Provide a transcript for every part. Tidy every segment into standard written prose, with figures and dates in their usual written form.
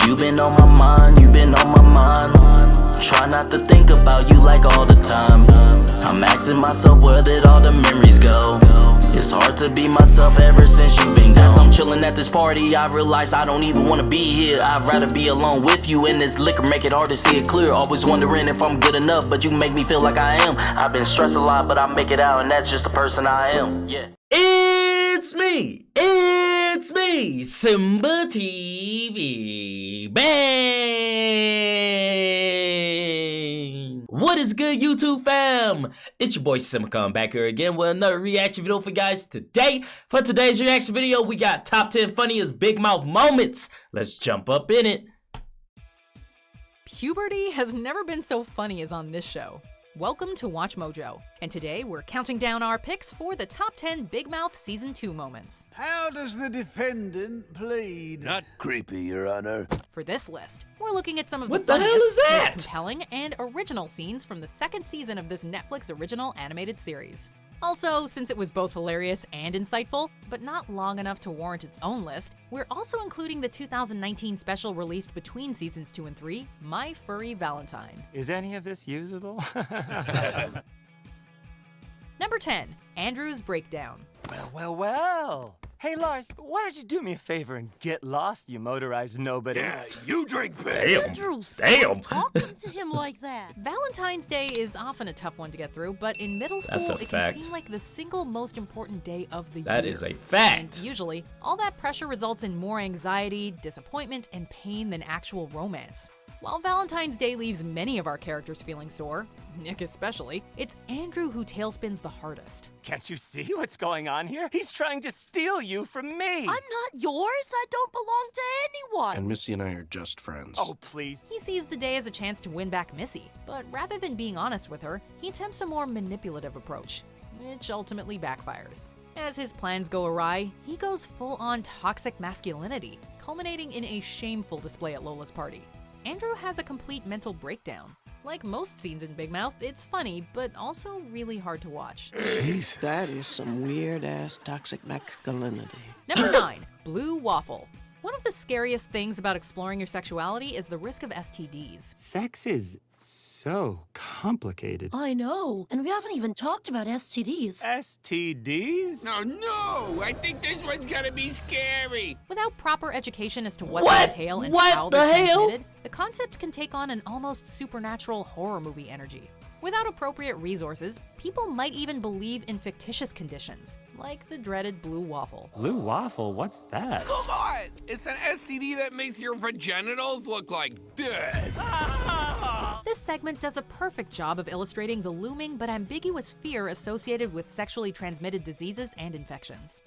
You been on my mind, you been on my mind. Try not to think about you like all the time. I'm asking myself where did all the memories go. It's hard to be myself ever since you been gone. As I'm chilling at this party, I realize I don't even wanna be here. I'd rather be alone with you, and this liquor make it hard to see it clear. Always wondering if I'm good enough, but you make me feel like I am. I've been stressed a lot, but I make it out, and that's just the person I am. Yeah. It's me, SimbaTv. Bang! What is good, YouTube fam? It's your boy Simba back here again with another reaction video for you guys today. For today's reaction video, we got top 10 funniest big mouth moments. Let's jump up in it. Puberty has never been so funny as on this show. Welcome to Watch Mojo, and today we're counting down our picks for the top 10 Big Mouth Season 2 moments. How does the defendant plead? Not creepy, Your Honor. For this list, we're looking at some of What the the hell funniest, is that? most compelling, and original scenes from the second season of this Netflix original animated series. Also, since it was both hilarious and insightful, but not long enough to warrant its own list, we're also including the 2019 special released between seasons 2 and 3, My Furry Valentine. Is any of this usable? Number 10, Andrew's Breakdown. Well. Hey, Lars, why don't you do me a favor and get lost, you motorized nobody? Yeah, you drink piss. Andrew, Damn. stop talking to him like that. Valentine's Day is often a tough one to get through, but in middle That's school a it fact. can seem like the single most important day of the year. That is a And fact. usually, all that pressure results in more anxiety, disappointment, and pain than actual romance. While Valentine's Day leaves many of our characters feeling sore, Nick especially, it's Andrew who tailspins the hardest. Can't you see what's going on here? He's trying to steal you from me. I'm not yours. I don't belong to anyone. And Missy and I are just friends. Oh, please. He sees the day as a chance to win back Missy, but rather than being honest with her, he attempts a more manipulative approach, which ultimately backfires. As his plans go awry, he goes full-on toxic masculinity, culminating in a shameful display at Lola's party. Andrew has a complete mental breakdown. Like most scenes in Big Mouth, it's funny, but also really hard to watch. Jesus. That is some weird-ass toxic masculinity. Number 9, Blue Waffle. One of the scariest things about exploring your sexuality is the risk of STDs. Sex is so complicated. I know. And we haven't even talked about STDs. STDs? No, I think this one's gonna be scary. Without proper education as to what What? they entail and What how the they're hell? transmitted, the concept can take on an almost supernatural horror movie energy. Without appropriate resources, people might even believe in fictitious conditions, like the dreaded blue waffle. Blue waffle? What's that? Come on, it's an STD that makes your vaginitals look like this. This segment does a perfect job of illustrating the looming but ambiguous fear associated with sexually transmitted diseases and infections.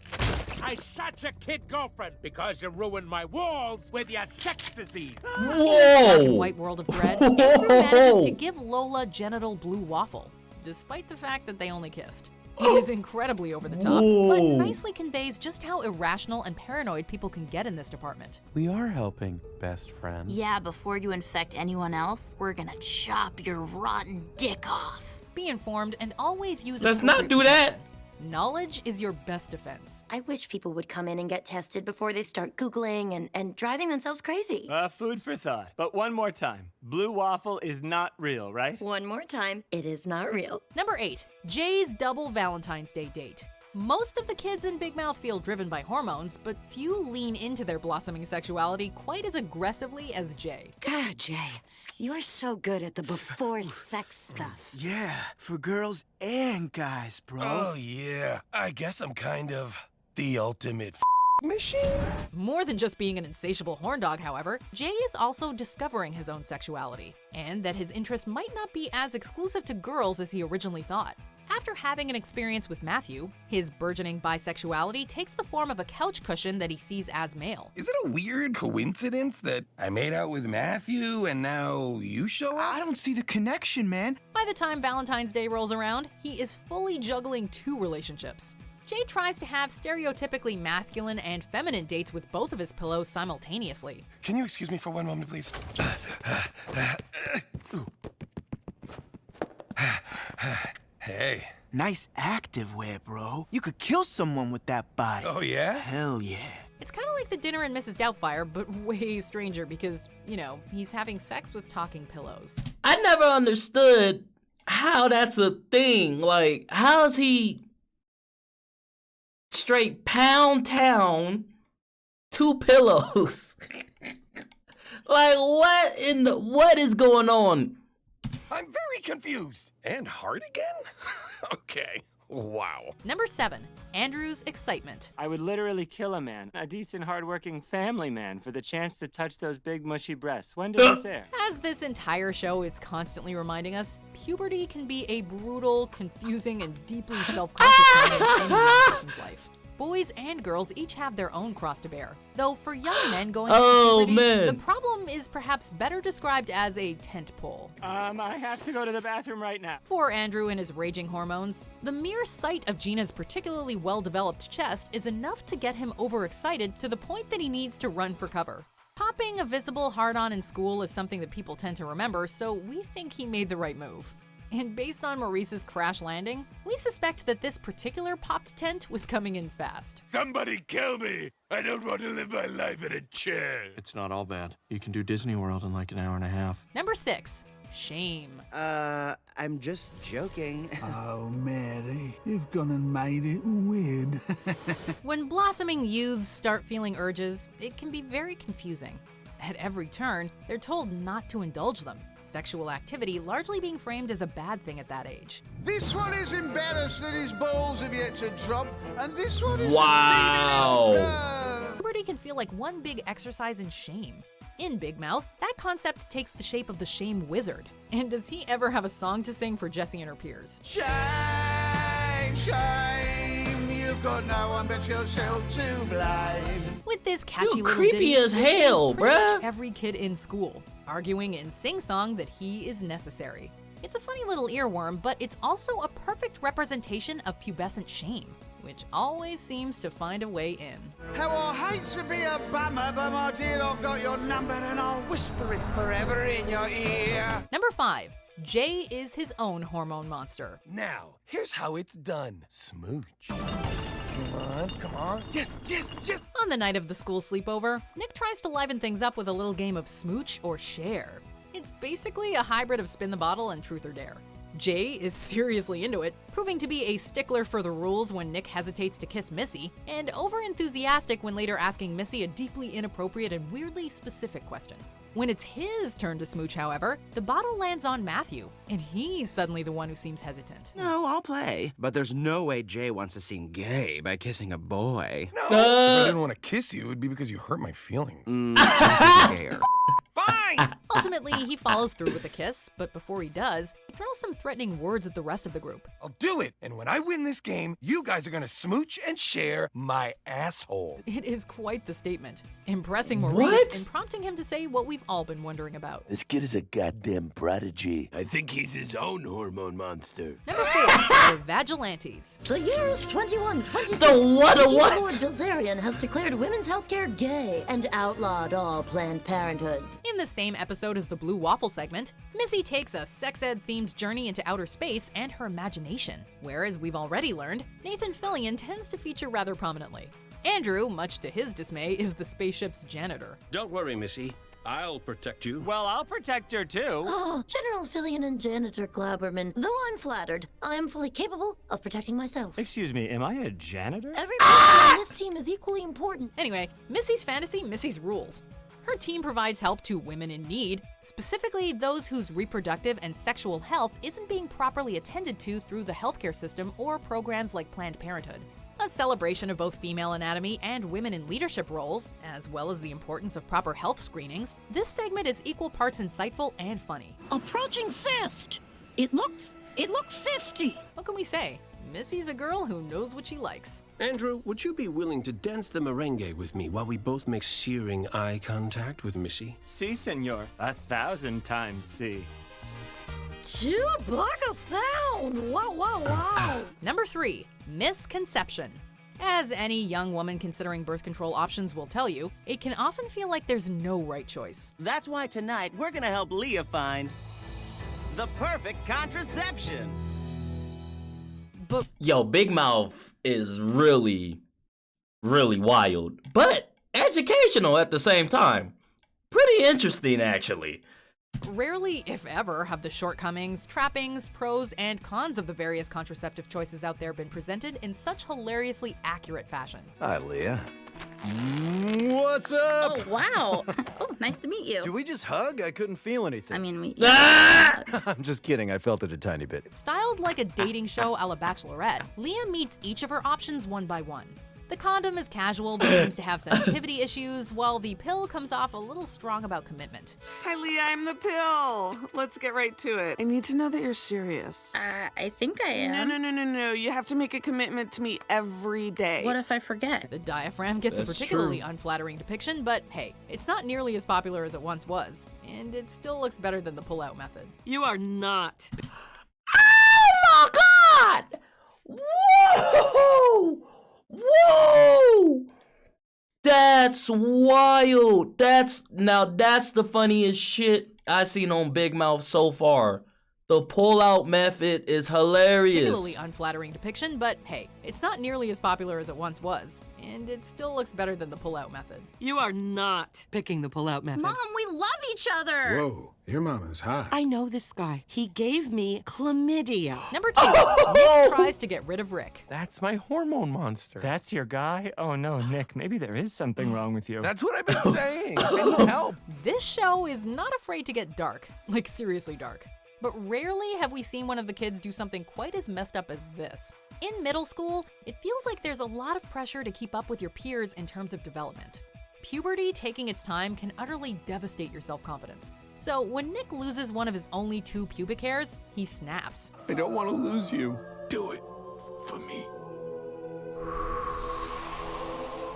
I shot your kid girlfriend because you ruined my walls with your sex disease. In Whoa. White World of Dread, Andrew manages to give Lola genital blue waffle, despite the fact that they only kissed. He is incredibly over the top, but Whoa. nicely conveys just how irrational and paranoid people can get in this department. We are helping, best friend. Yeah, before you infect anyone else, we're gonna chop your rotten dick off. Be informed and always use Let's not appropriate do that. protection. Knowledge is your best defense. I wish people would come in and get tested before they start Googling and driving themselves crazy. Food for thought. But one more time. Blue waffle is not real, right? One more time, it is not real. Number 8, Jay's double Valentine's Day date. Most of the kids in Big Mouth feel driven by hormones, but few lean into their blossoming sexuality quite as aggressively as Jay. God, Jay, you are so good at the before sex stuff. Yeah, for girls and guys, bro. Oh yeah, I guess I'm kind of the ultimate machine. More than just being an insatiable horn dog, however, Jay is also discovering his own sexuality, and that his interest might not be as exclusive to girls as he originally thought. After having an experience with Matthew, his burgeoning bisexuality takes the form of a couch cushion that he sees as male. Is it a weird coincidence that I made out with Matthew and now you show up? I don't see the connection, man. By the time Valentine's Day rolls around, he is fully juggling 2 relationships. Jay tries to have stereotypically masculine and feminine dates with both of his pillows simultaneously. Can you excuse me for one moment, please? Hey. Nice active wear, bro. You could kill someone with that body. Oh, yeah? Hell yeah. It's kind of like the dinner in Mrs. Doubtfire, but way stranger because, you know, he's having sex with talking pillows. I never understood how that's a thing. Like, how's he straight pound town 2 pillows? Like, what is going on? I'm very confused. And hard again? Okay. Wow. Number 7, Andrew's excitement. I would literally kill a man, a decent, hardworking family man, for the chance to touch those big, mushy breasts. When does this air? As this entire show is constantly reminding us, puberty can be a brutal, confusing, and deeply self-conscious time in any young person's life. Boys and girls each have their own cross to bear. Though for young men going through puberty, the problem is perhaps better described as a tent pole. I have to go to the bathroom right now. For Andrew and his raging hormones, the mere sight of Gina's particularly well-developed chest is enough to get him overexcited to the point that he needs to run for cover. Popping a visible hard-on in school is something that people tend to remember, so we think he made the right move. And based on Maurice's crash landing, we suspect that this particular popped tent was coming in fast. Somebody kill me! I don't want to live my life in a chair. It's not all bad. You can do Disney World in like an hour and a half. Number 6, shame. I'm just joking. Oh, Mary, you've gone and made it weird. When blossoming youths start feeling urges, it can be very confusing. At every turn, they're told not to indulge them, sexual activity largely being framed as a bad thing at that age. This one is embarrassed that his balls have yet to drop, and this one is Wow. Puberty can feel like one big exercise in shame. In Big Mouth, that concept takes the shape of the shame wizard. And does he ever have a song to sing for Jessie and her peers? Shame, shame, you've got no one but yourself to blame. With this catchy You little creepy ditty, as he shames hell, pretty much bruh. every kid in school, arguing in sing-song that he is necessary. It's a funny little earworm, but it's also a perfect representation of pubescent shame, which always seems to find a way in. How I hate to be a bummer, but my dear, I've got your number and I'll whisper it forever in your ear. Number 5, Jay is his own hormone monster. Now, here's how it's done. Smooch. Come on. Yes, yes, yes. On the night of the school sleepover, Nick tries to liven things up with a little game of smooch or share. It's basically a hybrid of spin the bottle and truth or dare. Jay is seriously into it, proving to be a stickler for the rules when Nick hesitates to kiss Missy, and over-enthusiastic when later asking Missy a deeply inappropriate and weirdly specific question. When it's his turn to smooch, however, the bottle lands on Matthew, and he's suddenly the one who seems hesitant. No, I'll play. But there's no way Jay wants to seem gay by kissing a boy. No, if I didn't want to kiss you, it would be because you hurt my feelings. Gayer. Fine! Ultimately, he follows through with a kiss, but before he does, he throws some threatening words at the rest of the group. I'll do it, and when I win this game, you guys are gonna smooch and share my asshole. It is quite the statement, impressing Maurice and prompting him to say what we've all been wondering about. This kid is a goddamn prodigy. I think he's his own hormone monster. Number 4, the Vagilantes. The year is 2126. The what a what? Lord Bilzerian has declared women's healthcare gay and outlawed all Planned Parenthoods. In the same episode as the Blue Waffle segment, Missy takes a sex ed themed journey into outer space and her imagination, where, as we've already learned, Nathan Fillion tends to feature rather prominently. Andrew, much to his dismay, is the spaceship's janitor. Don't worry, Missy. I'll protect you. Well, I'll protect her too. Oh, General Fillion and Janitor Glauberman, though I'm flattered, I am fully capable of protecting myself. Excuse me, am I a janitor? Every person on this team is equally important. Anyway, Missy's fantasy, Missy's rules. Her team provides help to women in need, specifically those whose reproductive and sexual health isn't being properly attended to through the healthcare system or programs like Planned Parenthood. A celebration of both female anatomy and women in leadership roles, as well as the importance of proper health screenings, this segment is equal parts insightful and funny. Approaching cyst. It looks cysty. What can we say? Missy's a girl who knows what she likes. Andrew, would you be willing to dance the merengue with me while we both make searing eye contact with Missy? Si, senor. 1,000 times si. Chewbacca sound. Wow, wow, wow. Number 3, misconception. As any young woman considering birth control options will tell you, it can often feel like there's no right choice. That's why tonight we're gonna help Leah find the perfect contraception. But yo, Big Mouth is really, really wild. But educational at the same time. Pretty interesting, actually. Rarely, if ever, have the shortcomings, trappings, pros, and cons of the various contraceptive choices out there been presented in such hilariously accurate fashion. Hi, Leah. What's up? Oh, wow. Oh, nice to meet you. Did we just hug? I couldn't feel anything. I mean, I'm just kidding. I felt it a tiny bit. Styled like a dating show a la Bachelorette, Leah meets each of her options one by one. The condom is casual but seems to have sensitivity issues, while the pill comes off a little strong about commitment. Hi, Leah, I'm the pill. Let's get right to it. I need to know that you're serious. I think I am. No. You have to make a commitment to me every day. What if I forget? The diaphragm gets a particularly unflattering depiction, but hey, it's not nearly as popular as it once was, and it still looks better than the pull-out method. You are not. Oh my God! Whoa! Whoa! That's wild. That's the funniest shit I seen on Big Mouth so far. The pull-out method is hilarious. Particularly unflattering depiction, but hey, it's not nearly as popular as it once was, and it still looks better than the pull-out method. You are not picking the pull-out method. Mom, we love each other. Whoa, your mama's hot. I know this guy. He gave me chlamydia. Number 2, Nick tries to get rid of Rick. That's my hormone monster. That's your guy? Oh no, Nick, maybe there is something wrong with you. That's what I've been saying. I need help. This show is not afraid to get dark, like seriously dark. But rarely have we seen one of the kids do something quite as messed up as this. In middle school, it feels like there's a lot of pressure to keep up with your peers in terms of development. Puberty taking its time can utterly devastate your self-confidence. So when Nick loses one of his only 2 pubic hairs, he snaps. I don't want to lose you. Do it for me.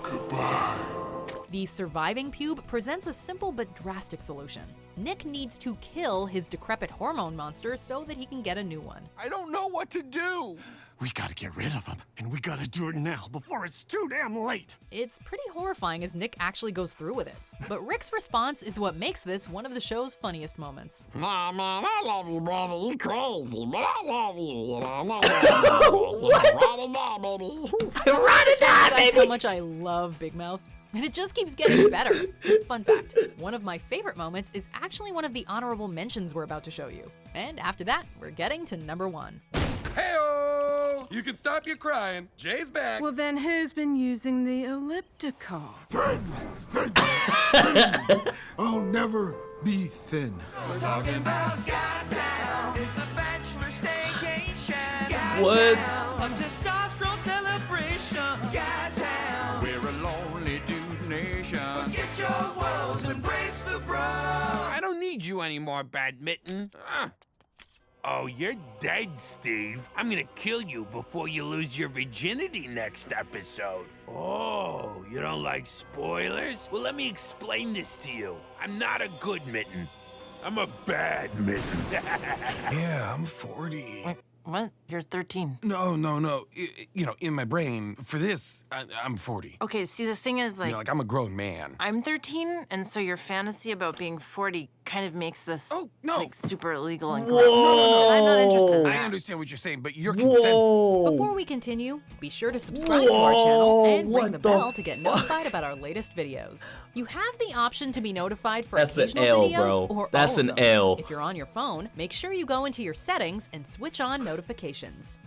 Goodbye. The surviving pube presents a simple but drastic solution. Nick needs to kill his decrepit hormone monster so that he can get a new one. I don't know what to do. We gotta get rid of him, and we gotta do it now before it's too damn late. It's pretty horrifying as Nick actually goes through with it. But Rick's response is what makes this one of the show's funniest moments. Nah, man, I love you, brother. You crazy, but I love you. You know, ride it down, baby. Ride it down, baby! That's how much I love Big Mouth. And it just keeps getting better. Fun fact, one of my favorite moments is actually one of the honorable mentions we're about to show you. And after that, we're getting to number 1. Hey-oh! You can stop your crying. Jay's back. Well, then who's been using the elliptical? I'll never be thin. We're talking about Godtown. It's a bachelor staycation. What? A testosterone celebration. Godtown. We're a lonely dude nation. Forget your woes, embrace the bro. I don't need you anymore, Badminton. Oh, you're dead, Steve. I'm gonna kill you before you lose your virginity next episode. Oh, you don't like spoilers? Well, let me explain this to you. I'm not a good mitten. I'm a bad mitten. Yeah, I'm 40. Wait, what? You're 13. No. In my brain, for this, I'm 40. Okay, see, the thing is, like... I'm a grown man. I'm 13, and so your fantasy about being 40 kind of makes this, like, super illegal and gross. No. I'm not interested in that. I understand what you're saying, but you're consent. Before we continue, be sure to subscribe to our channel and ring the bell to get notified about our latest videos. You have the option to be notified for occasional videos or That's all an of them. L. If you're on your phone, make sure you go into your settings and switch on notifications.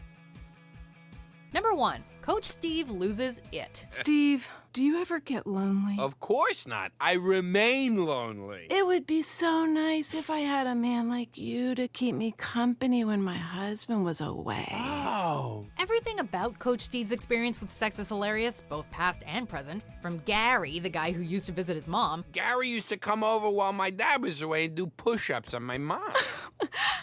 Number 1, Coach Steve loses it. Steve, do you ever get lonely? Of course not. I remain lonely. It would be so nice if I had a man like you to keep me company when my husband was away. Oh. Everything about Coach Steve's experience with sex is hilarious, both past and present. From Gary, the guy who used to visit his mom, Gary used to come over while my dad was away and do push-ups on my mom.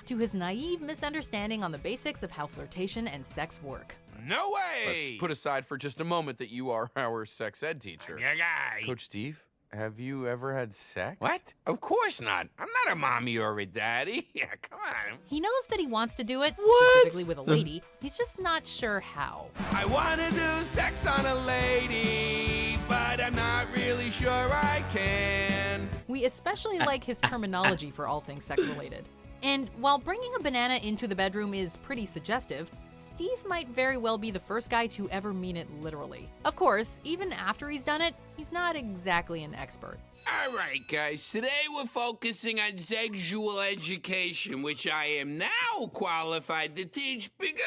to his naive misunderstanding on the basics of how flirtation and sex work. No way! Let's put aside for just a moment that you are our sex ed teacher. Yeah, guy. Coach Steve, have you ever had sex? What? Of course not. I'm not a mommy or a daddy. Yeah, come on. He knows that he wants to do it, specifically with a lady. He's just not sure how. I want to do sex on a lady, but I'm not really sure I can. We especially like his terminology for all things sex-related. And while bringing a banana into the bedroom is pretty suggestive, Steve might very well be the first guy to ever mean it literally. Of course, even after he's done it, he's not exactly an expert. All right, guys, today we're focusing on sexual education, which I am now qualified to teach because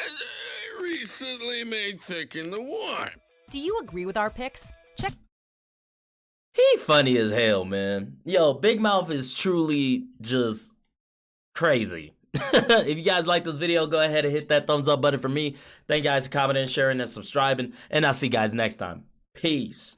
I recently made thick in the warm. Do you agree with our picks? Check. He funny as hell, man. Yo, Big Mouth is truly just crazy. If you guys like this video, go ahead and hit that thumbs up button for me. Thank you guys for commenting, sharing, and subscribing. And I'll see you guys next time. Peace.